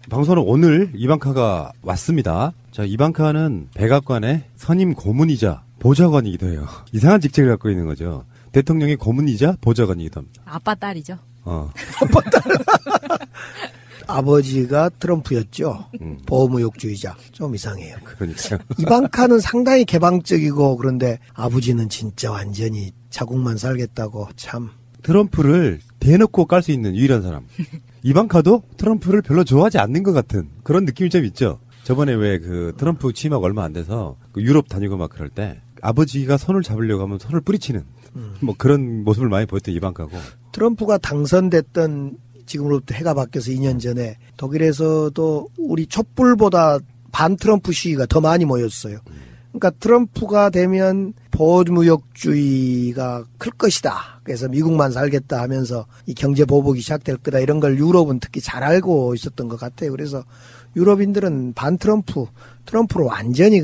방송은 오늘 이방카가 왔습니다. 자, 이방카는 백악관의 선임 고문이자 보좌관이기도 해요. 이상한 직책을 갖고 있는 거죠. 대통령의 고문이자 보좌관이기도 합니다. 아빠 딸이죠. 아빠 딸. 아버지가 트럼프였죠. 보호무역주의자. 좀 이상해요. 그러니까요. 이방카는 상당히 개방적이고 그런데 아버지는 진짜 완전히 자국만 살겠다고 참. 트럼프를 대놓고 깔 수 있는 유일한 사람. 이방카도 트럼프를 별로 좋아하지 않는 것 같은 그런 느낌이 좀 있죠. 저번에 왜 그 트럼프 취임하고 얼마 안 돼서 그 유럽 다니고 막 그럴 때 아버지가 손을 잡으려고 하면 손을 뿌리치는 뭐 그런 모습을 많이 보였던 이방카고. 트럼프가 당선됐던 지금으로부터 해가 바뀌어서 2년 전에 독일에서도 우리 촛불보다 반 트럼프 시위가 더 많이 모였어요. 그러니까 트럼프가 되면 보호무역주의가 클 것이다. 그래서 미국만 살겠다 하면서 이 경제 보복이 시작될 거다. 이런 걸 유럽은 특히 잘 알고 있었던 것 같아요. 그래서 유럽인들은 반 트럼프로 완전히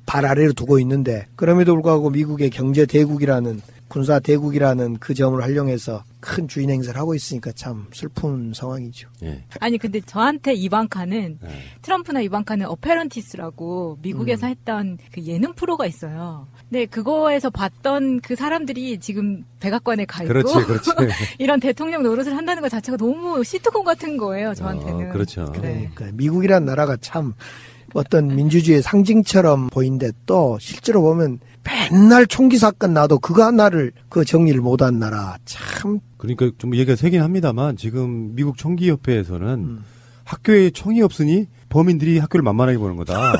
발 아래로 두고 있는데 그럼에도 불구하고 미국의 경제 대국이라는 군사 대국이라는 그 점을 활용해서 큰 주인 행세를 하고 있으니까 참 슬픈 상황이죠. 예. 아니 근데 저한테 이방카는 트럼프나 이방카는 어페런티스라고 미국에서 했던 그 예능 프로가 있어요. 근데 그거에서 봤던 그 사람들이 지금 백악관에 가 있고 그렇지. 이런 대통령 노릇을 한다는 것 자체가 너무 시트콤 같은 거예요. 저한테는. 그렇죠. 그래. 그러니까 미국이란 나라가 참 어떤 민주주의의 상징처럼 보이는데 또 실제로 보면 맨날 총기 사건 나도 그거 하나를 그 정리를 못한 나라 참. 그러니까 좀 얘기가 세긴 합니다만 지금 미국 총기협회에서는 학교에 총이 없으니 범인들이 학교를 만만하게 보는 거다.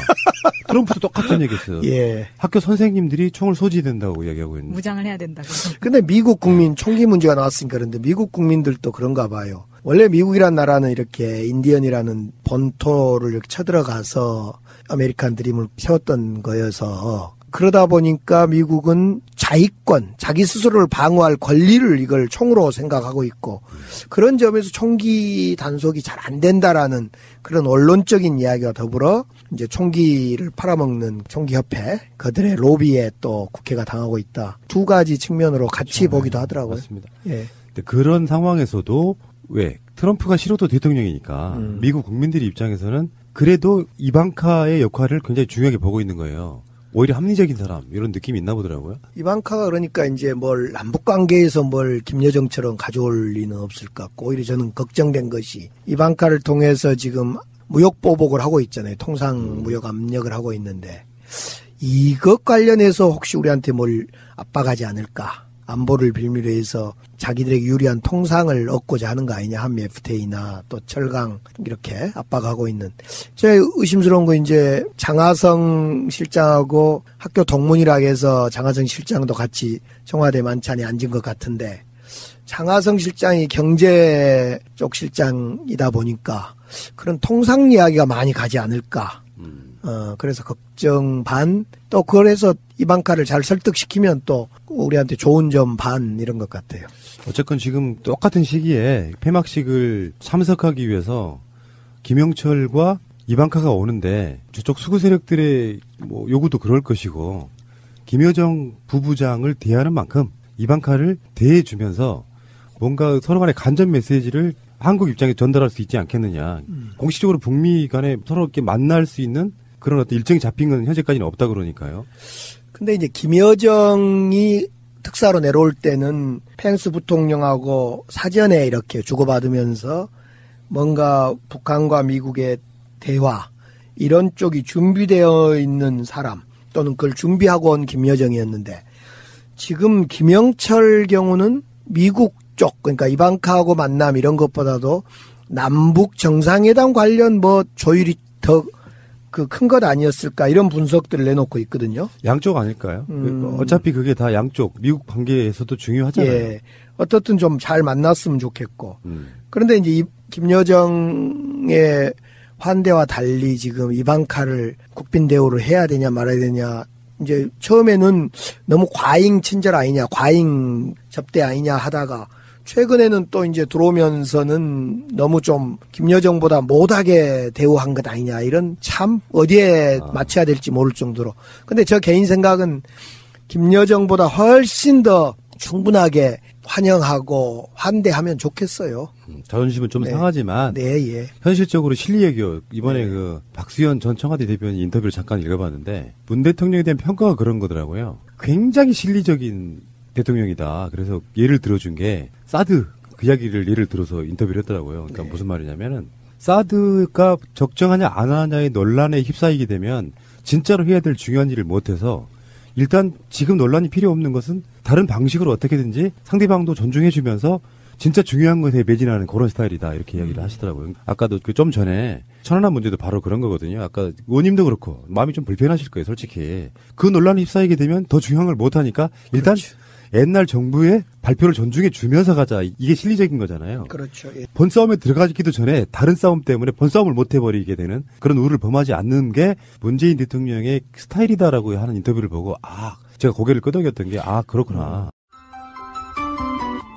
트럼프도 똑같은 얘기했어요. 예. 학교 선생님들이 총을 소지된다고 이야기하고 있는데. 무장을 해야 된다고. 근데 미국 국민 총기 문제가 나왔으니까 그런데 미국 국민들도 그런가 봐요. 원래 미국이란 나라는 이렇게 인디언이라는 본토를 이렇게 쳐들어가서 아메리칸 드림을 세웠던 거여서 그러다 보니까 미국은 자위권, 자기 스스로를 방어할 권리를 이걸 총으로 생각하고 있고 그런 점에서 총기 단속이 잘 안 된다라는 그런 언론적인 이야기와 더불어 이제 총기를 팔아먹는 총기협회 그들의 로비에 또 국회가 당하고 있다. 두 가지 측면으로 같이 그렇죠. 보기도 하더라고요. 맞습니다. 예. 근데 그런 상황에서도 왜 트럼프가 싫어도 대통령이니까 미국 국민들의 입장에서는 그래도 이방카의 역할을 굉장히 중요하게 보고 있는 거예요. 오히려 합리적인 사람 이런 느낌이 있나 보더라고요. 이방카가 그러니까 이제 뭘 남북 관계에서 뭘 김여정처럼 가져올 리는 없을 것 같고 오히려 저는 걱정된 것이 이방카를 통해서 지금 무역 보복을 하고 있잖아요. 통상 무역 압력을 하고 있는데 이것 관련해서 혹시 우리한테 뭘 압박하지 않을까? 안보를 빌미로 해서 자기들에게 유리한 통상을 얻고자 하는 거 아니냐. 한미 FTA나 또 철강 이렇게 압박하고 있는. 제 의심스러운 거 이제 장하성 실장하고 학교 동문이라 해서 장하성 실장도 같이 청와대 만찬에 앉은 것 같은데 장하성 실장이 경제 쪽 실장이다 보니까 그런 통상 이야기가 많이 가지 않을까. 그래서 걱정 반, 또 그래서 이방카를 잘 설득시키면 또 우리한테 좋은 점 반 이런 것 같아요. 어쨌건 지금 똑같은 시기에 폐막식을 참석하기 위해서 김영철과 이방카가 오는데 저쪽 수구 세력들의 뭐 요구도 그럴 것이고 김여정 부부장을 대하는 만큼 이방카를 대해주면서 뭔가 서로 간의 간접 메시지를 한국 입장에 전달할 수 있지 않겠느냐. 공식적으로 북미 간에 서로 이렇게 만날 수 있는 그런 어떤 일정이 잡힌 건 현재까지는 없다 그러니까요. 근데 이제 김여정이 특사로 내려올 때는 펜스 부통령하고 사전에 이렇게 주고받으면서 뭔가 북한과 미국의 대화 이런 쪽이 준비되어 있는 사람 또는 그걸 준비하고 온 김여정이었는데 지금 김영철 경우는 미국 쪽 그러니까 이방카하고 만남 이런 것보다도 남북 정상회담 관련 뭐 조율이 더 그 큰 것 아니었을까 이런 분석들을 내놓고 있거든요. 양쪽 아닐까요? 어차피 그게 다 양쪽 미국 관계에서도 중요하잖아요. 예. 어떻든 좀 잘 만났으면 좋겠고. 그런데 이제 김여정의 환대와 달리 지금 이방카를 국빈 대우를 해야 되냐 말아야 되냐. 이제 처음에는 너무 과잉 친절 아니냐, 과잉 접대 아니냐 하다가 최근에는 또 이제 들어오면서는 너무 좀 김여정보다 못하게 대우한 것 아니냐 이런 참 어디에 맞춰야 될지 모를 정도로. 근데 저 개인 생각은 김여정보다 훨씬 더 충분하게 환영하고 환대하면 좋겠어요. 자존심은 좀 네. 상하지만 네, 예. 현실적으로 실리외교 이번에 그 박수현 전 청와대 대변인 인터뷰를 잠깐 읽어봤는데 문 대통령에 대한 평가가 그런 거더라고요. 굉장히 실리적인 대통령이다. 그래서 예를 들어준 게 사드 그 이야기를 예를 들어서 인터뷰를 했더라고요. 그러니까 네. 무슨 말이냐면은 사드가 적정하냐 안 하냐의 논란에 휩싸이게 되면 진짜로 해야 될 중요한 일을 못해서 일단 지금 논란이 필요 없는 것은 다른 방식으로 어떻게든지 상대방도 존중해주면서 진짜 중요한 것에 매진하는 그런 스타일이다 이렇게 이야기를 하시더라고요. 아까도 그 좀 전에 천안함 문제도 바로 그런 거거든요. 아까 의원님도 그렇고 마음이 좀 불편하실 거예요. 솔직히 그 논란에 휩싸이게 되면 더 중요한 걸 못하니까 일단 그렇죠. 옛날 정부의 발표를 존중해 주면서 가자. 이게 실리적인 거잖아요. 그렇죠. 예. 본싸움에 들어가기도 전에 다른 싸움 때문에 본싸움을 못 해버리게 되는 그런 우를 범하지 않는 게 문재인 대통령의 스타일이다라고 하는 인터뷰를 보고 제가 고개를 끄덕였던 게 그렇구나.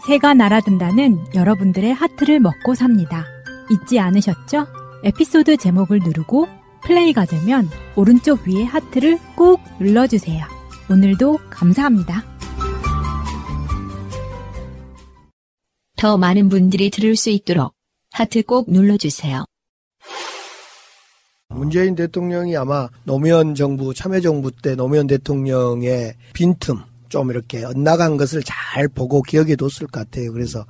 새가 날아든다는 여러분들의 하트를 먹고 삽니다. 잊지 않으셨죠? 에피소드 제목을 누르고 플레이가 되면 오른쪽 위에 하트를 꼭 눌러주세요. 오늘도 감사합니다. 더 많은 분들이 들을 수 있도록 하트 꼭 눌러주세요. 문재인 대통령이 아마 노무현 정부, 참여정부 때 노무현 대통령의 빈틈, 좀 이렇게 엇나간 것을 잘 보고 기억해 뒀을 것 같아요. 그래서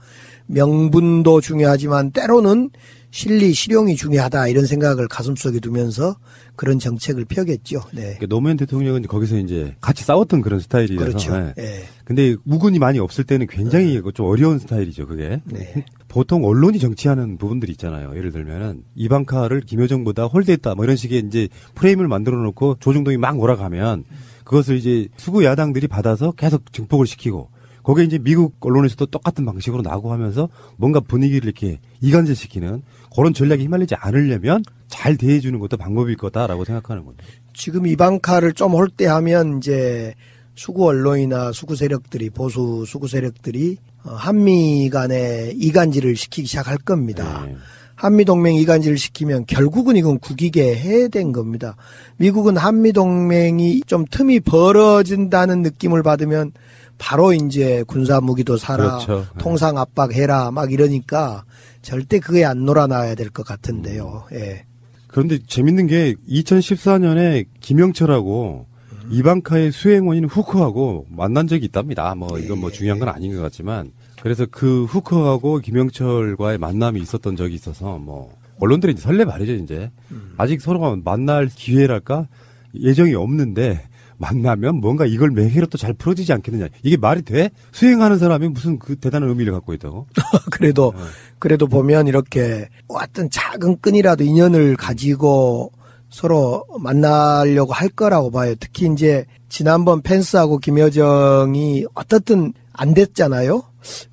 명분도 중요하지만 때로는 실리, 실용이 중요하다 이런 생각을 가슴속에 두면서 그런 정책을 펴겠죠. 네. 그러니까 노무현 대통령은 거기서 이제 같이 싸웠던 그런 스타일이라서. 그렇죠. 네. 예. 근데 우군이 많이 없을 때는 굉장히 좀 어려운 스타일이죠, 그게. 네. 보통 언론이 정치하는 부분들이 있잖아요. 예를 들면은 이방카를 김여정보다 홀대했다 뭐 이런 식의 이제 프레임을 만들어 놓고 조중동이 막 몰아가면 그것을 이제 수구 야당들이 받아서 계속 증폭을 시키고 거기에 이제 미국 언론에서도 똑같은 방식으로 나고 하면서 뭔가 분위기를 이렇게 이간질시키는 그런 전략에 휘말리지 않으려면 잘 대해주는 것도 방법일 거다라고 생각하는 건데. 지금 이방카를 좀 홀대하면 이제 수구 언론이나 수구 세력들이 보수 수구 세력들이 한미 간에 이간질을 시키기 시작할 겁니다. 네. 한미동맹 이간질을 시키면 결국은 이건 국익에 해된 겁니다. 미국은 한미동맹이 좀 틈이 벌어진다는 느낌을 받으면 바로 이제 군사무기도 사라, 그렇죠. 통상 압박해라 막 이러니까 절대 그게 안 놀아나야 될 것 같은데요. 예. 그런데 재밌는 게 2014년에 김영철하고 이방카의 수행원인 후커하고 만난 적이 있답니다. 뭐 이건 뭐 중요한 건 아닌 것 같지만 그래서 그 후커하고 김영철과의 만남이 있었던 적이 있어서 뭐 언론들이 이제 설레발이죠 이제 아직 서로가 만날 기회랄까 예정이 없는데 만나면 뭔가 이걸 매해로 또 잘 풀어지지 않겠느냐 이게 말이 돼? 수행하는 사람이 무슨 그 대단한 의미를 갖고 있다고? 그래도 보면 이렇게 어떤 작은 끈이라도 인연을 가지고 서로 만나려고 할 거라고 봐요. 특히 이제 지난번 펜스하고 김여정이 어떻든 안 됐잖아요.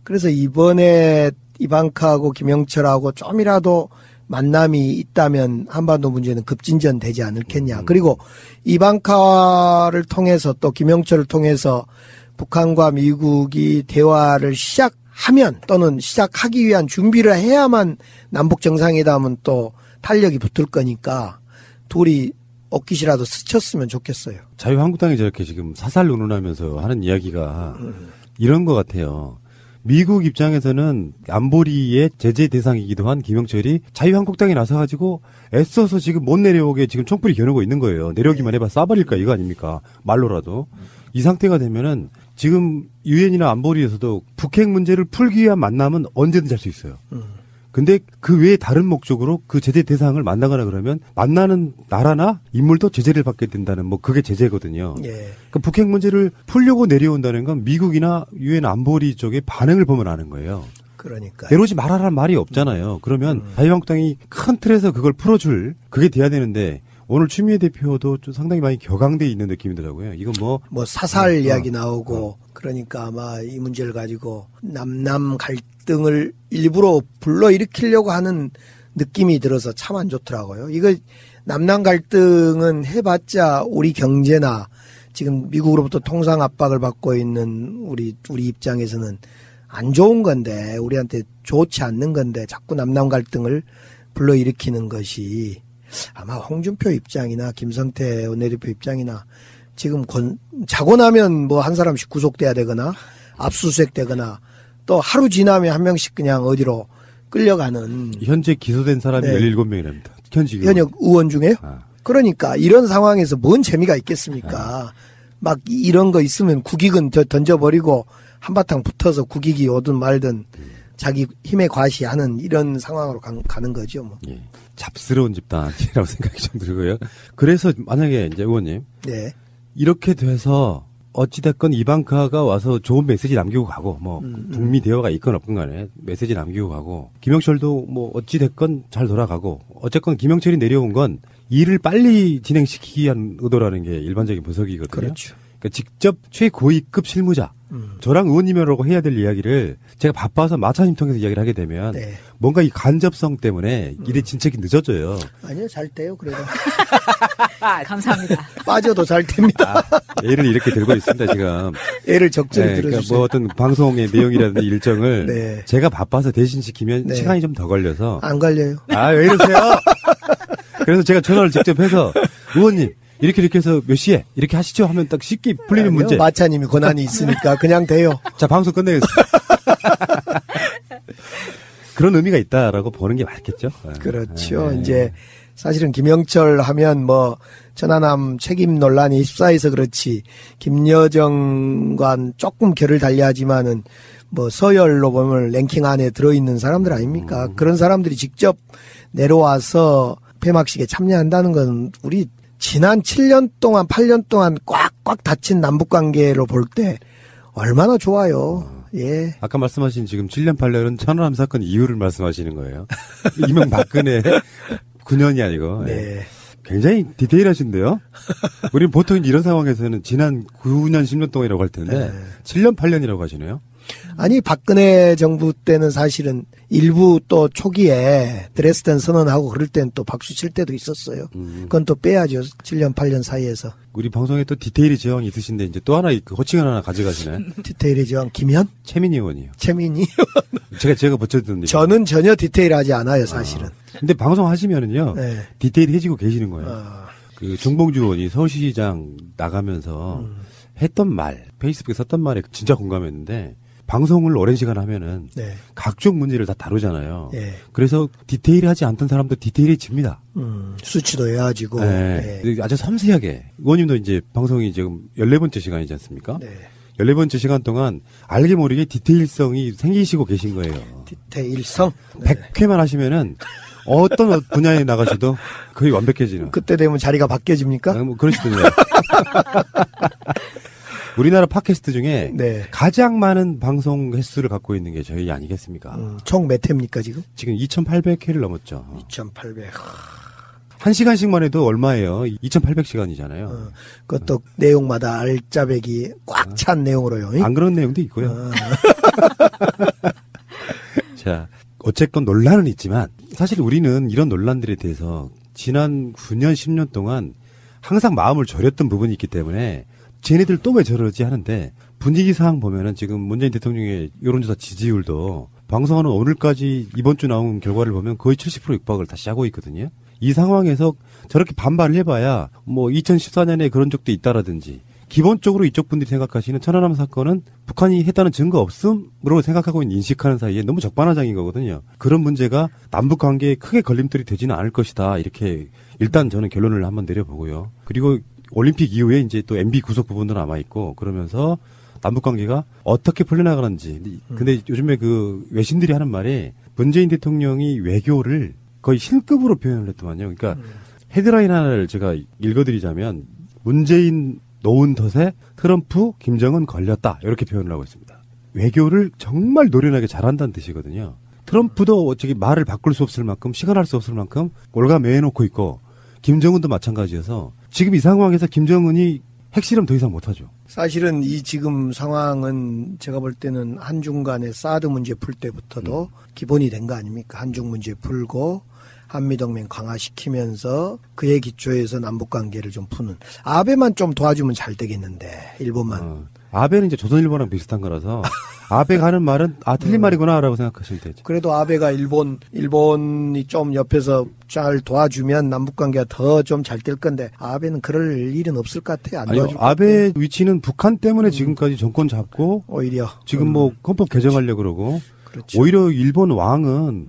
그래서 이번에 이방카하고 김영철하고 좀이라도 만남이 있다면 한반도 문제는 급진전되지 않을겠냐. 그리고 이방카를 통해서 또 김영철을 통해서 북한과 미국이 대화를 시작하면 또는 시작하기 위한 준비를 해야만 남북 정상회담은 또 탄력이 붙을 거니까 둘이 옷깃이라도 스쳤으면 좋겠어요. 자유한국당이 저렇게 지금 사살 논논하면서 하는 이야기가 이런 것 같아요. 미국 입장에서는 안보리의 제재 대상이기도 한 김영철이 자유한국당에 나서가지고 애써서 지금 못 내려오게 지금 총불이 겨누고 있는 거예요. 내려오기만 해봐 쏴버릴까 이거 아닙니까? 말로라도. 이 상태가 되면은 지금 유엔이나 안보리에서도 북핵 문제를 풀기 위한 만남은 언제든지 할 수 있어요. 근데 그 외에 다른 목적으로 그 제재 대상을 만나거나 그러면 만나는 나라나 인물도 제재를 받게 된다는 뭐 그게 제재거든요. 예. 그 북핵 문제를 풀려고 내려온다는 건 미국이나 유엔 안보리 쪽의 반응을 보면 아는 거예요. 그러니까 내려오지 말아라는 말이 없잖아요. 그러면 자유한국당이 큰 틀에서 그걸 풀어줄 그게 돼야 되는데 오늘 추미애 대표도 좀 상당히 많이 격앙돼 있는 느낌이더라고요. 이건 뭐 사살 이야기 나오고 그러니까 아마 이 문제를 가지고 남남 갈등을 일부러 불러일으키려고 하는 느낌이 들어서 참 안 좋더라고요. 이거 남남 갈등은 해봤자 우리 경제나 지금 미국으로부터 통상 압박을 받고 있는 우리 입장에서는 안 좋은 건데 우리한테 좋지 않는 건데 자꾸 남남 갈등을 불러일으키는 것이 아마 홍준표 입장이나 김성태 원내대표 입장이나 지금 자고 나면 뭐 한 사람씩 구속돼야 되거나 압수수색 되거나 또 하루 지나면 한 명씩 그냥 어디로 끌려가는. 현재 기소된 사람이 17명이랍니다. 현역 의원 중에요? 그러니까 이런 상황에서 뭔 재미가 있겠습니까? 막 이런 거 있으면 국익은 던져버리고 한바탕 붙어서 국익이 오든 말든 자기 힘에 과시하는 이런 상황으로 가는 거죠. 뭐. 예. 잡스러운 집단이라고 생각이 좀 들고요. 그래서 만약에 이제 의원님. 네. 이렇게 돼서 어찌됐건 이방카가 와서 좋은 메시지 남기고 가고, 뭐, 북미 대화가 있건 없건 간에 메시지 남기고 가고, 김영철도 뭐 어찌됐건 잘 돌아가고, 어쨌건 김영철이 내려온 건 일을 빨리 진행시키기 위한 의도라는 게 일반적인 분석이거든요. 그렇죠. 그러니까 직접 최고위급 실무자, 저랑 의원님이라고 해야 될 이야기를 제가 바빠서 마차님 통해서 이야기를 하게 되면 뭔가 이 간접성 때문에 일이 진척이 늦어져요. 아니요, 잘 돼요, 그래도. 감사합니다. 빠져도 잘 됩니다. 애를 이렇게 들고 있습니다, 지금. 애를 적절히 들어주세요. 그러니까 뭐 어떤 방송의 내용이라든지 일정을 제가 바빠서 대신 시키면 시간이 좀 더 걸려서. 안 걸려요. 왜 이러세요? 그래서 제가 전화를 직접 해서 의원님 이렇게 해서 몇 시에 이렇게 하시죠 하면 딱 쉽게 풀리는 문제. 마차님이 권한이 있으니까 그냥 돼요. 자, 방송 끝내겠습니다. 그런 의미가 있다라고 보는 게 맞겠죠. 그렇죠. 이제 사실은 김영철 하면 뭐 천안함 책임 논란이 휩싸여서 그렇지 김여정과 조금 결을 달리하지만은 뭐 서열로 보면 랭킹 안에 들어있는 사람들 아닙니까? 그런 사람들이 직접 내려와서 폐막식에 참여한다는 건 우리 지난 7년 동안 8년 동안 꽉꽉 닫힌 남북관계로 볼 때 얼마나 좋아요. 예. 아까 말씀하신 지금 7년 8년은 천안함 사건 이후를 말씀하시는 거예요. 이명박근혜 9년이 아니고. 네. 굉장히 디테일하신데요. 우리는 보통 이런 상황에서는 지난 9년 10년 동안이라고 할 텐데 7년 8년이라고 하시네요. 아니 박근혜 정부 때는 사실은 일부 또 초기에 드레스덴 선언하고 그럴 땐 또 박수 칠 때도 있었어요. 그건 또 빼야죠. 7년 8년 사이에서. 우리 방송에 또 디테일이 제왕이 있으신데 이제 또 하나 호칭을 하나 가져가시나요? 디테일의 제왕 김현? 최민희 의원이요. 최민희. 제가 붙여드는 저는 전혀 디테일하지 않아요, 사실은. 근데 방송 하시면은요. 네. 디테일해지고 계시는 거예요. 그 정봉주 의원이 서울시장 나가면서 했던 말, 페이스북에 썼던 말에 진짜 공감했는데 방송을 오랜 시간 하면은 각종 문제를 다 다루잖아요. 그래서 디테일하지 않던 사람도 디테일해집니다. 수치도 외워지고. 아주 섬세하게. 의원님도 이제 방송이 지금 14번째 시간이지 않습니까? 14번째 시간 동안 알게 모르게 디테일성이 생기시고 계신 거예요. 디테일성? 100회만 하시면은 어떤 분야에 나가셔도 거의 완벽해지는. 그때 되면 자리가 바뀌어집니까? 뭐 그러시던데요. 우리나라 팟캐스트 중에 가장 많은 방송 횟수를 갖고 있는 게 저희 아니겠습니까? 총 몇 회입니까 지금? 지금 2,800회를 넘었죠. 2,800. 한 시간씩만 해도 얼마예요? 2,800시간이잖아요. 그것도 내용마다 알짜배기 꽉 찬 내용으로요. 안 그런 내용도 있고요. 자, 어쨌건 논란은 있지만 사실 우리는 이런 논란들에 대해서 지난 9년, 10년 동안 항상 마음을 졸였던 부분이 있기 때문에 쟤네들 또 왜 저러지 하는데 분위기상 보면은 지금 문재인 대통령의 여론조사 지지율도 방송하는 오늘까지 이번 주 나온 결과를 보면 거의 70% 육박을 다시 하고 있거든요. 이 상황에서 저렇게 반발을 해봐야 뭐 2014년에 그런 적도 있다라든지 기본적으로 이쪽 분들이 생각하시는 천안함 사건은 북한이 했다는 증거 없음으로 생각하고 인식하는 사이에 너무 적반하장인 거거든요. 그런 문제가 남북 관계에 크게 걸림돌이 되지는 않을 것이다. 이렇게 일단 저는 결론을 한번 내려보고요. 그리고 올림픽 이후에 이제 또 MB 구속 부분도 남아있고 그러면서 남북 관계가 어떻게 풀려나가는지. 근데 요즘에 그 외신들이 하는 말이 문재인 대통령이 외교를 거의 신급으로 표현을 했더만요. 그러니까 헤드라인 하나를 제가 읽어드리자면 문재인 놓은 덫에 트럼프, 김정은 걸렸다. 이렇게 표현을 하고 있습니다. 외교를 정말 노련하게 잘한다는 뜻이거든요. 트럼프도 어차피 말을 바꿀 수 없을 만큼 시간할 수 없을 만큼 올가매놓고 있고 김정은도 마찬가지여서 지금 이 상황에서 김정은이 핵실험 더 이상 못하죠. 사실은 이 지금 상황은 제가 볼 때는 한중 간의 사드 문제 풀 때부터도 기본이 된 거 아닙니까? 한중 문제 풀고 한미동맹 강화시키면서 그에 기초해서 남북관계를 좀 푸는. 아베만 좀 도와주면 잘 되겠는데 일본만. 아베는 이제 조선일보랑 비슷한 거라서 아베가 하는 말은 틀린 말이구나라고 생각하시면 되죠. 그래도 아베가 일본이 좀 옆에서 잘 도와주면 남북관계가 더 좀 잘 될 건데 아베는 그럴 일은 없을 것 같아요. 안 도와줄 것 아베 위치는 북한 때문에 지금까지 정권 잡고 오히려 지금 뭐 헌법 개정하려고 그러고 그렇죠. 오히려 일본 왕은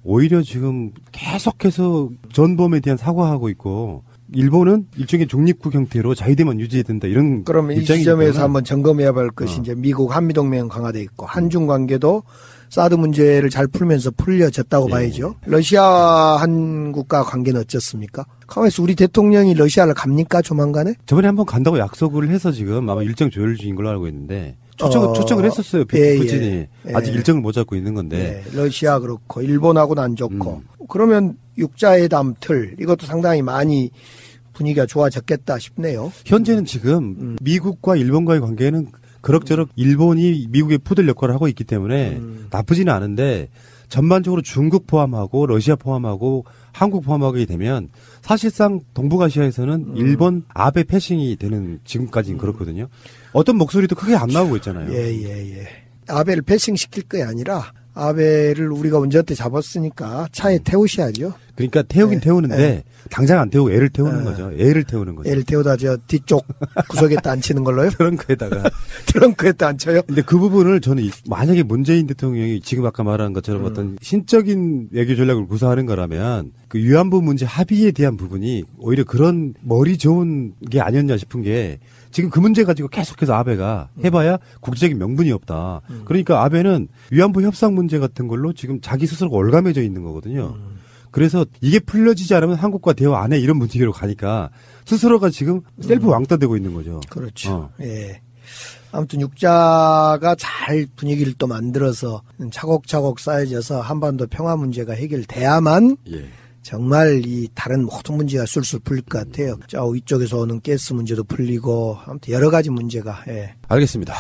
오히려 지금 계속해서 전범에 대한 사과하고 있고 일본은 일종의 중립국 형태로 자유대만 유지해야 된다 이런 그러면 이 입장이기 지점에서 때문에 한번 점검해야 할 것이 이제 미국 한미동맹 강화돼 있고 한중 관계도 사드 문제를 잘 풀면서 풀려졌다고 봐야죠. 러시아 한국과 관계는 어떻습니까? 가만있어 우리 대통령이 러시아를 갑니까 조만간에? 저번에 한번 간다고 약속을 해서 지금 아마 일정 조율 중인 걸로 알고 있는데 초청을 했었어요. 푸틴이 아직 일정을 못 잡고 있는 건데 러시아 그렇고 일본하고는 안 좋고 그러면 육자회담 틀 이것도 상당히 많이 분위기가 좋아졌겠다 싶네요. 현재는 지금 미국과 일본과의 관계는 그럭저럭 일본이 미국의 푸들 역할을 하고 있기 때문에 나쁘지는 않은데 전반적으로 중국 포함하고 러시아 포함하고 한국 포함하게 되면 사실상 동북아시아에서는 일본 아베 패싱이 되는 지금까지는 그렇거든요. 어떤 목소리도 크게 안 나오고 있잖아요. 예. 아베를 패싱시킬 게 아니라 아베를 우리가 운전대 잡았으니까 차에 태우셔야죠. 그러니까 태우긴 태우는데 당장 안 태우고 애를 태우는 거죠. 애를 태우는 거죠. 애를 태우다 저 뒤쪽 구석에다 앉히는 걸로요? 트렁크에다가. 트렁크에다 앉혀요? 근데 그 부분을 저는 만약에 문재인 대통령이 지금 아까 말한 것처럼 어떤 신적인 외교 전략을 구사하는 거라면 그 위안부 문제 합의에 대한 부분이 오히려 그런 머리 좋은 게 아니었냐 싶은 게 지금 그 문제 가지고 계속해서 아베가 해봐야 국제적인 명분이 없다. 그러니까 아베는 위안부 협상 문제 같은 걸로 지금 자기 스스로가 올가매져 있는 거거든요. 그래서 이게 풀려지지 않으면 한국과 대화 안 해 이런 분위기로 가니까 스스로가 지금 셀프 왕따 되고 있는 거죠. 그렇죠. 예. 아무튼 육자가 잘 분위기를 또 만들어서 차곡차곡 쌓여져서 한반도 평화 문제가 해결돼야만 정말 이 다른 모든 문제가 술술 풀릴 것 같아요. 저 위쪽에서 오는 가스 문제도 풀리고 아무튼 여러 가지 문제가. 알겠습니다.